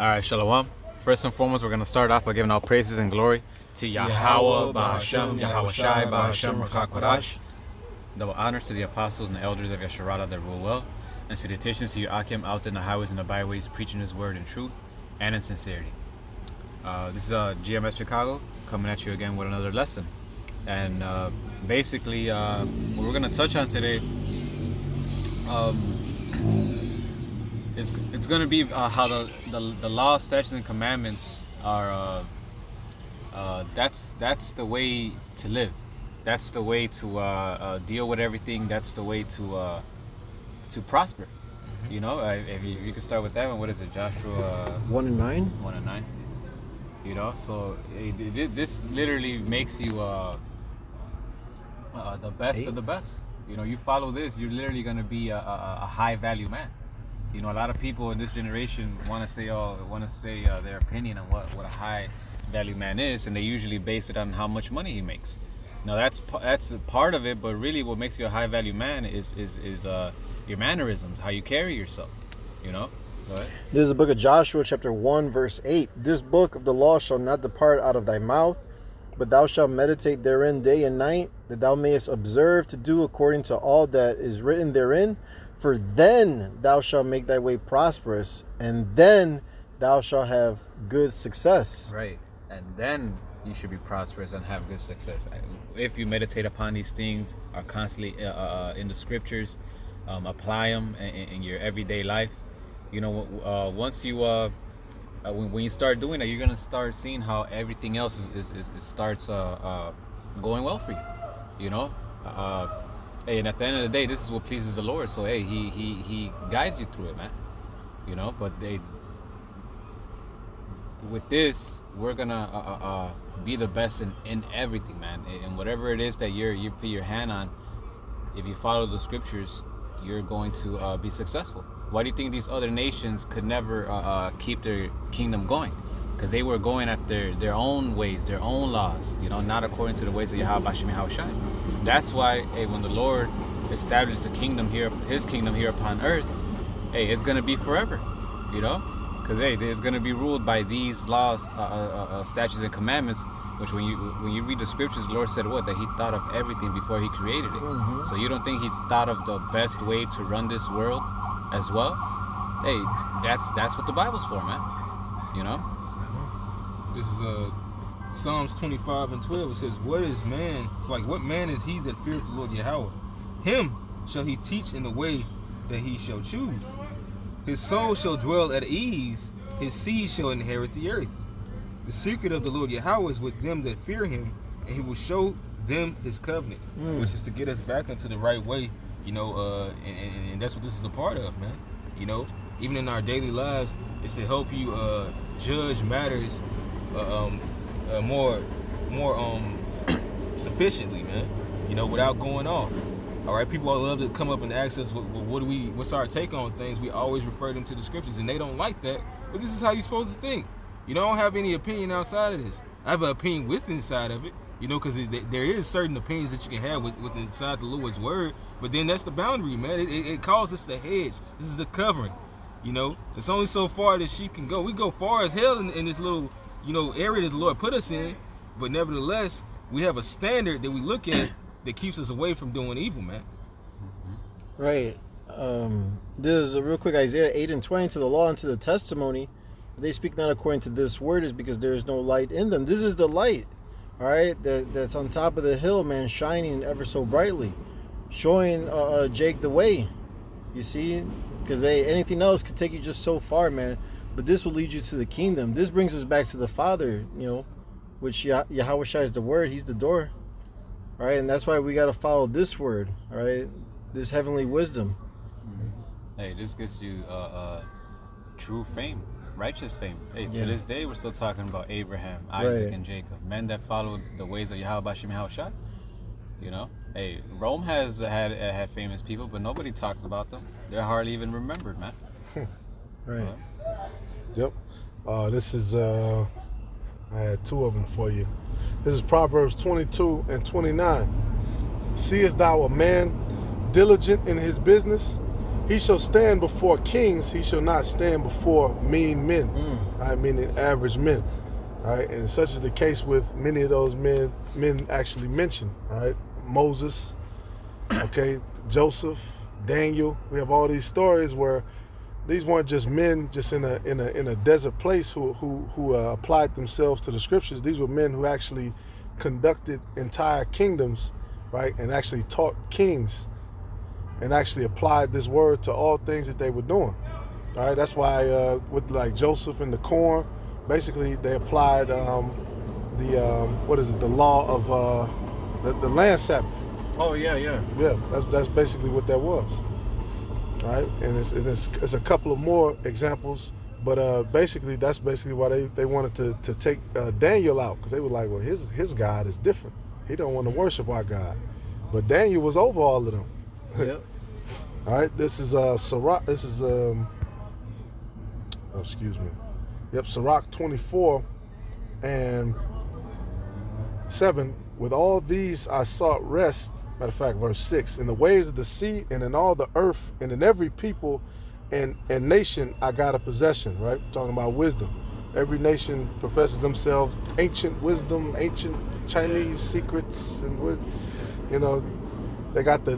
All right, Shalom. First and foremost, we're going to start off by giving all praises and glory to Yahweh, Bahashem, Yahweh Shai, Bahashem, Rakha Kodash. Double honors to the apostles and the elders of Yasharada that rule well, and salutations to you Akim out in the highways and the byways, preaching his word in truth and in sincerity. This is GMS Chicago coming at you again with another lesson. And basically, what we're going to touch on today it's going to be how the law, statutes, and commandments are that's the way to live. That's the way to deal with everything. That's the way to prosper. You know, if you could start with that one. What is it, Joshua? 1:9. 1:9. You know, so this literally makes you the best of the best. You know, you follow this, you're literally going to be a high value man. You know, a lot of people in this generation want to say their opinion on what a high value man is, and they usually base it on how much money he makes. Now that's a part of it, but really what makes you a high value man is your mannerisms, how you carry yourself. You know. Go ahead. This is the book of Joshua, chapter 1, verse 8. This book of the law shall not depart out of thy mouth, but thou shalt meditate therein day and night, that thou mayest observe to do according to all that is written therein. For then thou shalt make thy way prosperous, and then thou shalt have good success. Right. And then you should be prosperous and have good success. If you meditate upon these things, are constantly in the scriptures, apply them in your everyday life. You know, once you when you start doing that, you're gonna start seeing how everything else starts going well for you. You know. Hey, and at the end of the day, this is what pleases the Lord. So hey, he guides you through it, man. You know, but with this, we're gonna be the best in everything, man. And whatever it is that you put your hand on, if you follow the scriptures, you're going to be successful. Why do you think these other nations could never keep their kingdom going? Because they were going after their own ways, their own laws, you know, not according to the ways of Yahweh Bashem Yahweh Shai. That's why, hey, when the Lord established the kingdom here, His kingdom here upon earth, hey, it's gonna be forever, you know, because hey, it's gonna be ruled by these laws, statutes, and commandments. Which, when you read the scriptures, the Lord said what? That He thought of everything before He created it. Mm-hmm. So you don't think He thought of the best way to run this world as well? Hey, that's what the Bible's for, man. You know. This is Psalms 25:12. It says, "What is man? It's like, what man is he that feareth the Lord Yahweh? Him shall He teach in the way that he shall choose. His soul shall dwell at ease. His seed shall inherit the earth. The secret of the Lord Yahweh is with them that fear Him, and He will show them His covenant," which is to get us back into the right way. You know, and that's what this is a part of, man. You know, even in our daily lives, it's to help you judge matters more sufficiently, man. You know, without going off. All right, people love to come up and ask us, what's our take on things? We always refer them to the scriptures, and they don't like that. But this is how you're supposed to think. You know, I don't have any opinion outside of this. I have an opinion within inside of it. You know, because there is certain opinions that you can have with inside the Lord's word. But then that's the boundary, man. It calls us the hedge. This is the covering. You know, it's only so far that sheep can go. We go far as hell in this little, you know, area that the Lord put us in. But nevertheless, we have a standard that we look at that keeps us away from doing evil, man. Right. This is a real quick Isaiah 8:20. To the law and to the testimony, they speak not according to this word, is because there is no light in them. This is the light, all right, that's on top of the hill, man, shining ever so brightly, showing Jake the way. You see, because anything else could take you just so far, man. But this will lead you to the kingdom. This brings us back to the Father, you know, which Yahweh Shai is the word. He's the door. All right, and that's why we got to follow this word, all right, this heavenly wisdom. Hey, this gets you true fame, righteous fame. Hey, to this day, we're still talking about Abraham, Isaac, and Jacob, men that followed the ways of Yahweh Bashem Yahweh Shai. You know, hey, Rome has had famous people, but nobody talks about them. They're hardly even remembered, man. Right. Yep. This is I had two of them for you. This is Proverbs 22:29. Seest thou a man diligent in his business? He shall stand before kings. He shall not stand before mean men. I mean, average men. All right, and such is the case with many of those men actually mentioned. Right, Moses, okay, Joseph, Daniel. We have all these stories where these weren't just men just in a desert place who applied themselves to the scriptures. These were men who actually conducted entire kingdoms, right, and actually taught kings, and actually applied this word to all things that they were doing. All right, that's why with like Joseph and the corn, basically they applied the law of the land Sabbath. Oh yeah. Yeah, that's basically what that was. Right, and it's a couple of more examples, but basically that's basically why they wanted to take Daniel out, because they were like, well, his God is different. He don't want to worship our God, but Daniel was over all of them. Yep. All right, this is Sirach. This is excuse me. Yep, Sirach 24 and 7. With all these I sought rest. Matter of fact, verse 6. In the waves of the sea and in all the earth and in every people and nation I got a possession, right? Talking about wisdom. Every nation professes themselves ancient wisdom, ancient Chinese secrets, and you know, they got the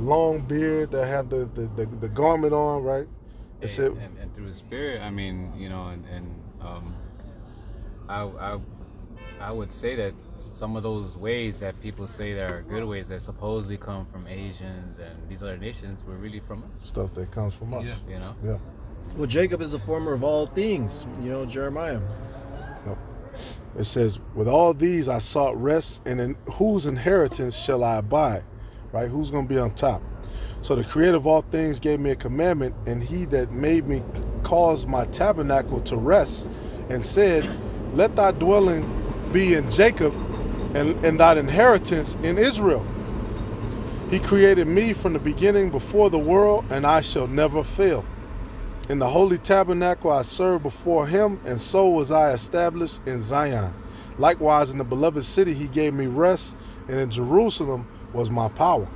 long beard, they have the garment on, right? And through the Spirit, I mean, you know, I would say that some of those ways that people say that are good ways that supposedly come from Asians and these other nations were really from us. Stuff that comes from us. Yeah. You know? Yeah. Well, Jacob is the former of all things. You know, Jeremiah. Yep. It says, with all these I sought rest, and in whose inheritance shall I abide? Right? Who's going to be on top? So the creator of all things gave me a commandment, and he that made me caused my tabernacle to rest, and said, let thy dwelling be in Jacob, and thy inheritance in Israel. He created me from the beginning before the world, and I shall never fail. In the holy tabernacle I served before him, and so was I established in Zion. Likewise in the beloved city he gave me rest, and in Jerusalem was my power.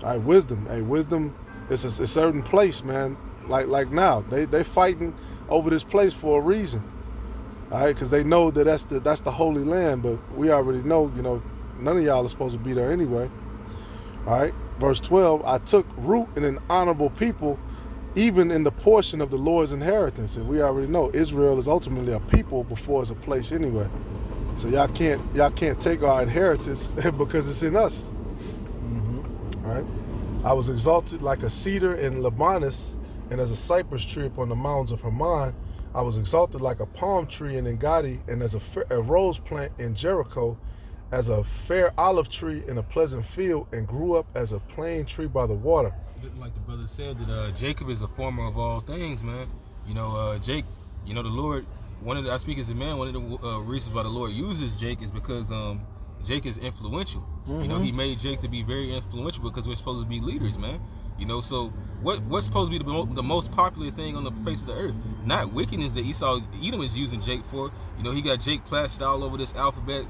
All right, wisdom. Hey, wisdom is a certain place, man. Like now, they fighting over this place for a reason. All right, because they know that that's the Holy Land, but we already know, you know, none of y'all are supposed to be there anyway. All right, verse 12, I took root in an honorable people, even in the portion of the Lord's inheritance. And we already know Israel is ultimately a people before it's a place anyway. So y'all can't take our inheritance because it's in us. All right, I was exalted like a cedar in Libanus, and as a cypress tree upon the mountains of Hermon. I was exalted like a palm tree in Engadi, and as a rose plant in Jericho, as a fair olive tree in a pleasant field, and grew up as a plane tree by the water. Like the brother said, that Jacob is a former of all things, man. You know, Jake, you know, the Lord, I speak as a man, one of the reasons why the Lord uses Jake is because Jake is influential. Mm-hmm. You know, he made Jake to be very influential because we're supposed to be leaders, man. You know, so what's supposed to be the most popular thing on the face of the earth? Not wickedness that Edom is using Jake for. You know, he got Jake plastered all over this alphabet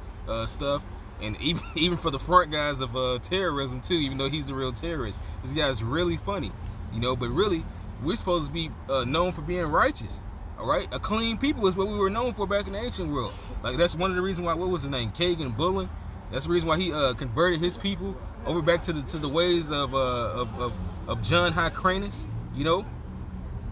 stuff, and even for the front guys of terrorism too. Even though he's the real terrorist, this guy's really funny. You know, but really, we're supposed to be known for being righteous. All right, a clean people is what we were known for back in the ancient world. Like that's one of the reasons why. What was his name? Kagan Bullen. That's the reason why he converted his people over back to the ways of John Hyrcanus, you know,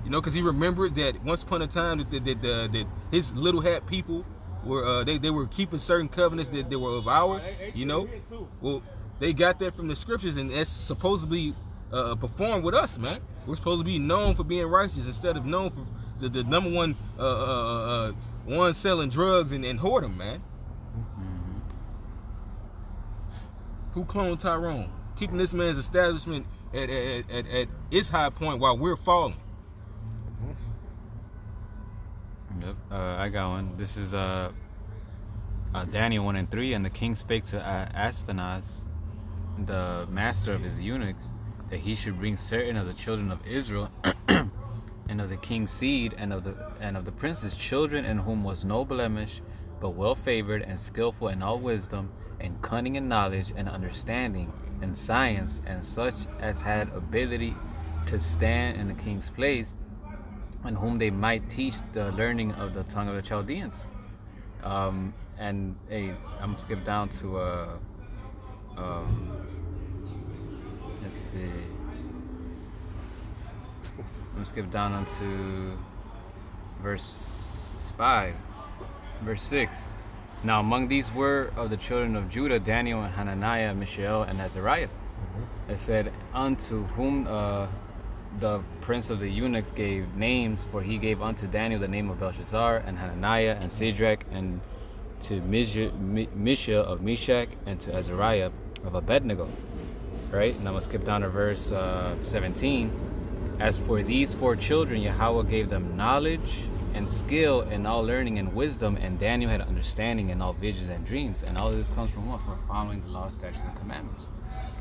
because he remembered that once upon a time that his little hat people were they were keeping certain covenants that were of ours, you know. Well, they got that from the scriptures, and that's supposedly performed with us, man. We're supposed to be known for being righteous instead of known for the number one selling drugs and whoredom, man. Who cloned Tyrone? Keeping this man's establishment at its high point while we're falling. Yep, I got one. This is Daniel 1:3, and the king spake to Aspenaz, the master of his eunuchs, that he should bring certain of the children of Israel, and of the king's seed, and of the prince's children, in whom was no blemish, but well favored and skillful in all wisdom, and cunning and knowledge and understanding and science, and such as had ability to stand in the king's place, and whom they might teach the learning of the tongue of the Chaldeans. And hey, I'm gonna skip down to let's see. I'm gonna skip down onto verse 6. Now among these were of the children of Judah Daniel and Hananiah, Mishael, and Azariah. It said, unto whom the prince of the eunuchs gave names, for he gave unto Daniel the name of Belshazzar, and Hananiah, and Shadrach, and to Mishael of Meshach, and to Azariah of Abednego. Right? And I'm going to skip down to verse 17. As for these 4 children, Yahweh gave them knowledge and skill in all learning and wisdom, and Daniel had understanding in all visions and dreams. And all of this comes from what? From following the law, statutes, and commandments.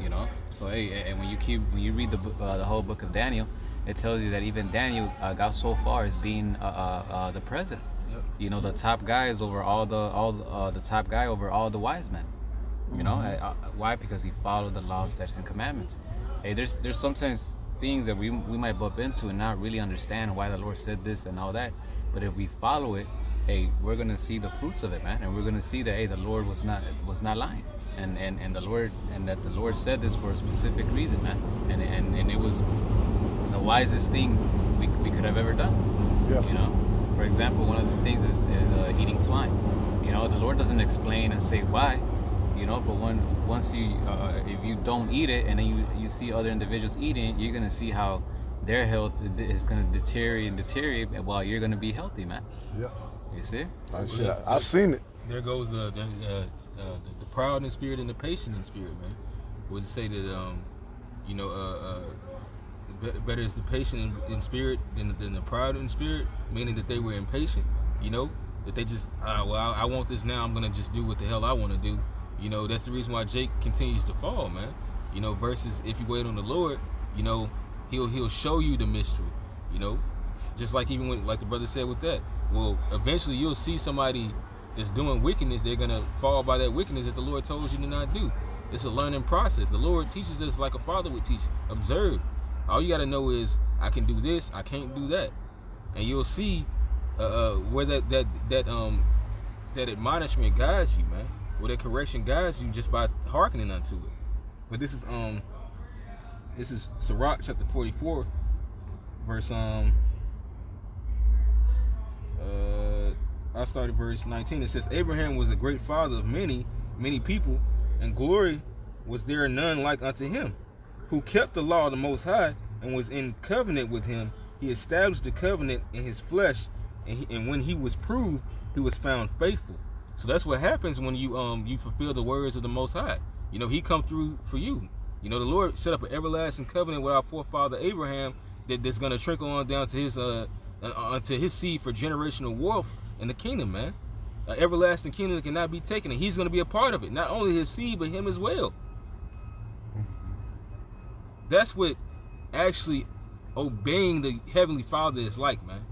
You know, so hey, and when you read the whole book of Daniel, it tells you that even Daniel got so far as being the president. Yep. You know, the top guy is over the top guy over all the wise men. You know, why? Because he followed the law, statutes, and commandments. Hey, there's sometimes things that we might bump into and not really understand why the Lord said this and all that. But if we follow it, hey, we're gonna see the fruits of it, man, and we're gonna see that hey, the Lord was not lying. And the Lord, and that the Lord said this for a specific reason, man, and it was the wisest thing we could have ever done. Yeah. You know, for example, one of the things is eating swine. You know, the Lord doesn't explain and say why. You know, but once you if you don't eat it, and then you see other individuals eating, you're gonna see how their health is gonna deteriorate while you're gonna be healthy, man. Yeah. You see? I've seen it. There goes the proud in spirit and the patient in spirit, man. Would say that better is the patient in spirit than the proud in spirit, meaning that they were impatient. You know, that they just I want this now. I'm gonna just do what the hell I want to do. You know, that's the reason why Jake continues to fall, man. You know, versus if you wait on the Lord, you know, he'll show you the mystery. You know, just like even when, like the brother said with that. Well, eventually you'll see somebody that's doing wickedness. They're gonna fall by that wickedness that the Lord told you to not do. It's a learning process. The Lord teaches us like a father would teach. Observe. All you gotta know is I can do this, I can't do that, and you'll see where that admonishment guides you, man. Where that correction guides you just by hearkening unto it. But this is Sirach chapter 44, verse I started verse 19. It says, Abraham was a great father of many people, and glory was there none like unto him, who kept the law of the Most High and was in covenant with him. He established the covenant in his flesh, and when he was proved, he was found faithful. So that's what happens when you fulfill the words of the Most High. You know, he come through for you. You know, the Lord set up an everlasting covenant with our forefather Abraham that's going to trickle on down to his seed for generational wealth in the kingdom, man. An everlasting kingdom that cannot be taken, and he's going to be a part of it. Not only his seed, but him as well. That's what actually obeying the Heavenly Father is like, man.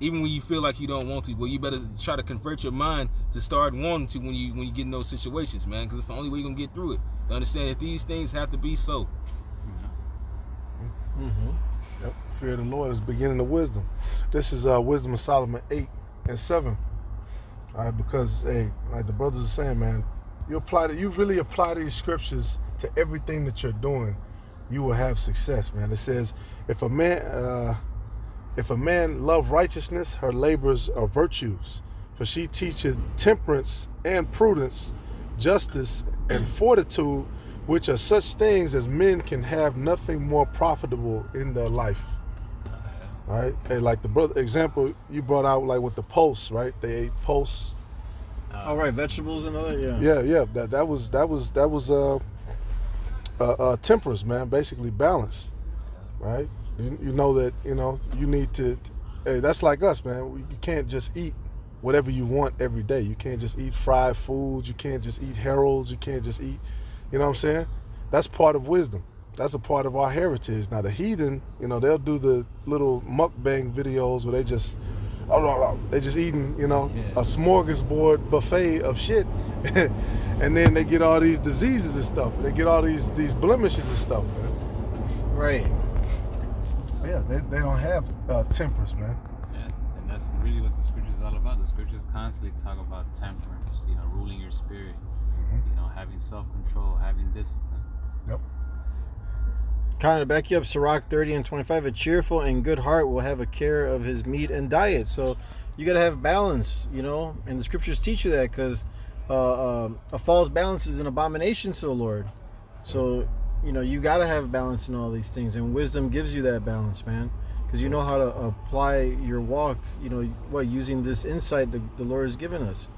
Even when you feel like you don't want to, well, you better try to convert your mind to start wanting to when you get in those situations, man, because it's the only way you're going to get through it. To understand that these things have to be so. Yep. Fear of the Lord is beginning of wisdom. This is Wisdom of Solomon 8 and 7. All right, because hey, like the brothers are saying, man, you really apply these scriptures to everything that you're doing, you will have success, man. It says, if a man love righteousness, her labors are virtues, for she teacheth temperance and prudence, justice and fortitude, which are such things as men can have nothing more profitable in their life. All right, hey, like the brother example you brought out, like with the posts, right? They ate posts. All right, vegetables and other, Yeah. That was temperance, man. Basically balance, right? You know that you need to. Hey, that's like us, man. You can't just eat whatever you want every day. You can't just eat fried foods. You can't just eat Harold's. You can't just eat. You know what I'm saying? That's part of wisdom. That's a part of our heritage. Now the heathen, they'll do the little mukbang videos where they just eating, a smorgasbord buffet of shit, and then they get all these diseases and stuff. They get all these blemishes and stuff, man. Right. Yeah, they don't have tempers, man. Yeah, and that's really what the scripture is all about. The scriptures constantly talk about temperance, ruling your spirit, having self-control, having discipline. Yep. Kind of back you up, Sirach 30:25. A cheerful and good heart will have a care of his meat and diet. So you got to have balance, and the scriptures teach you that, because a false balance is an abomination to the Lord. So, you got to have balance in all these things, and wisdom gives you that balance, man, because you know how to apply your walk, using this insight the Lord has given us.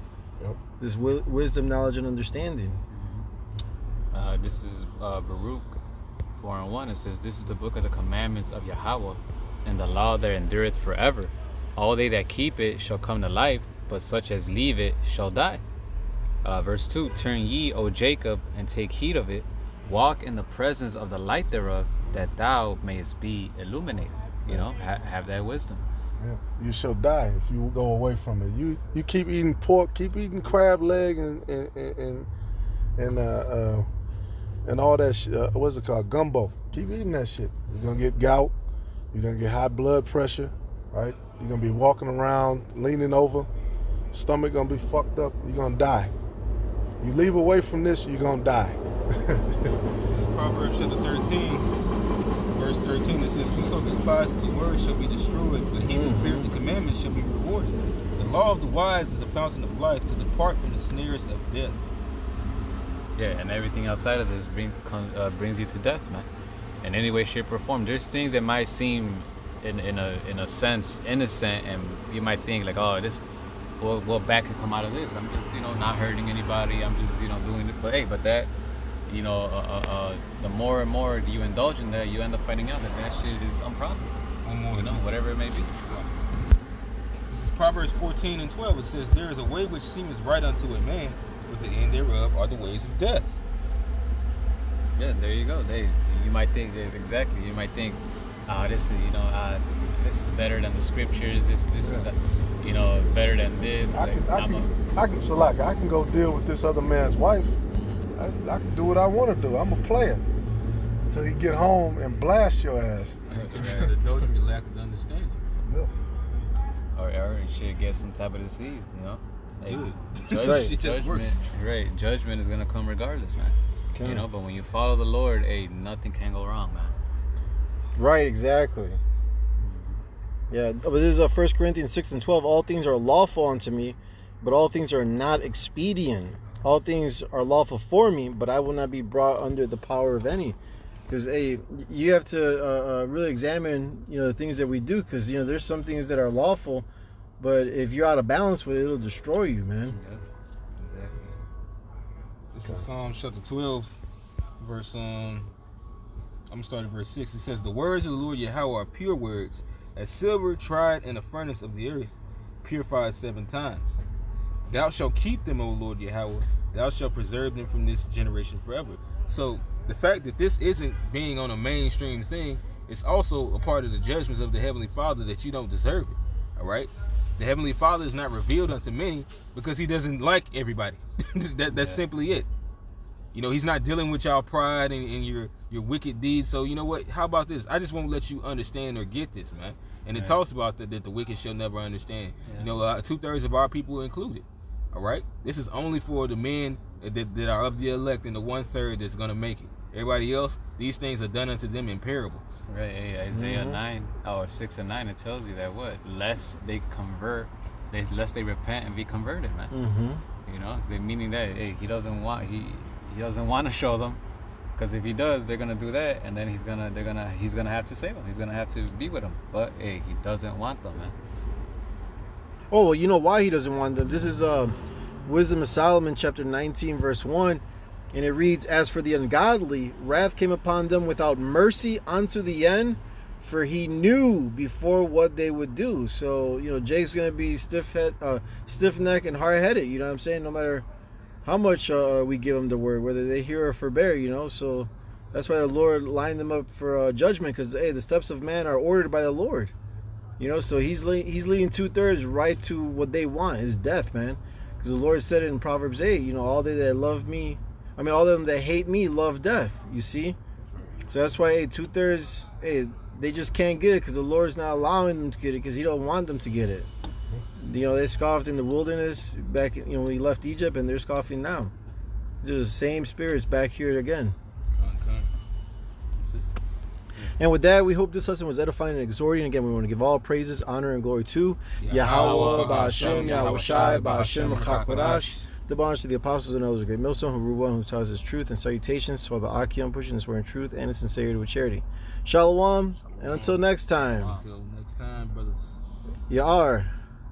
Yep. This wisdom, knowledge, and understanding. This is Baruch 4:1. It says, "This is the book of the commandments of Yahweh, and the law that endureth forever. All they that keep it shall come to life, but such as leave it shall die." Verse 2, "Turn ye, O Jacob, and take heed of it. Walk in the presence of the light thereof, that thou mayest be illuminated." Have that wisdom. Yeah. You shall die if you go away from it. You keep eating pork, keep eating crab leg and all that shit. What's it called? Gumbo. Keep eating that shit. You're gonna get gout. You're gonna get high blood pressure, right? You're gonna be walking around, leaning over. Stomach gonna be fucked up. You're gonna die. You leave away from this, you're gonna die. This is Proverbs chapter 13, verse 13. It says, "Whoso despises the word shall be destroyed, but he that feareth the commandments shall be rewarded. The law of the wise is the fountain of life, to depart from the snares of death." Yeah, and everything outside of this brings you to death, man. In any way, shape, or form. There's things that might seem, in a sense, innocent, and you might think like, oh, this, what bad could come out of this? I'm just, not hurting anybody. I'm just, doing it. But hey, that, the more and more you indulge in that, you end up finding out that shit is unprofitable. One more, whatever it may be. So, this is Proverbs 14:12. It says, "There is a way which seemeth right unto a man, but the end thereof are the ways of death." Yeah, there you go. You might think that exactly. You might think, this is this is better than the scriptures. This is better than this. I can go deal with this other man's wife. I can do what I want to do. I'm a player until he get home and blast your ass. Adultery, lack of understanding. Yep. Or you should get some type of disease. Good. Judgment, right? Judgment is gonna come regardless, man. Okay. But when you follow the Lord, nothing can go wrong, man. Right, exactly. Yeah, but this is 1 Corinthians 6:12. "All things are lawful unto me, but all things are not expedient. All things are lawful for me, but I will not be brought under the power of any." Because you have to really examine the things that we do, because there's some things that are lawful, but if you're out of balance with it, it'll destroy you, man. Yeah, exactly. This is Psalms chapter 12, verse I'm gonna start at verse 6. It says, "The words of the Lord Yahweh are pure words, as silver tried in the furnace of the earth, purified 7 times. Thou shalt keep them, O Lord Yahweh. Thou shalt preserve them from this generation forever." So the fact that this isn't being on a mainstream thing, it's also a part of the judgments of the Heavenly Father that you don't deserve it. All right? The Heavenly Father is not revealed unto many because he doesn't like everybody. That's simply it. He's not dealing with y'all pride and your wicked deeds. So you know what? How about this? I just won't let you understand or get this, man. And it talks about that the wicked shall never understand. Yeah. 2/3 of our people are included. All right? This is only for the men that are of the elect, and the 1/3 that's going to make it. Everybody else, these things are done unto them in parables. Right. Hey, Isaiah 9:6-9, it tells you that lest they repent and be converted, man. Mm-hmm. Meaning that he doesn't want to show them, because if he does, they're gonna do that, and then he's gonna have to save them. He's gonna have to be with them. But he doesn't want them, man. Oh, well, you know why he doesn't want them. This is Wisdom of Solomon, chapter 19, verse 1. And it reads, "As for the ungodly, wrath came upon them without mercy unto the end, for he knew before what they would do." So, Jake's going to be stiff-necked and hard-headed, you know what I'm saying? No matter how much we give them the word, whether they hear or forbear, So that's why the Lord lined them up for judgment, because, the steps of man are ordered by the Lord. So he's leading 2/3 right to what they want, is death, man. Because the Lord said it in Proverbs 8, all they that love me, all of them that hate me love death, you see? So that's why, hey, 2/3, hey, they just can't get it because the Lord's not allowing them to get it because He don't want them to get it. You know, they scoffed in the wilderness back, when we left Egypt, and they're scoffing now. They're the same spirits back here again. That's it. And with that, we hope this lesson was edifying and exhorting. Again, we want to give all praises, honor, and glory to Yahweh, Ba'ashem, Yahweh Shai, Ba'ashem, Chakmadash. The bonus to the apostles and elders of Great Millstone, who rule one, who tells us truth, and salutations to all the Akim pushing this word in truth and in sincerity with charity. Shalom, and until next time, Until next time, brothers. Ya'ar.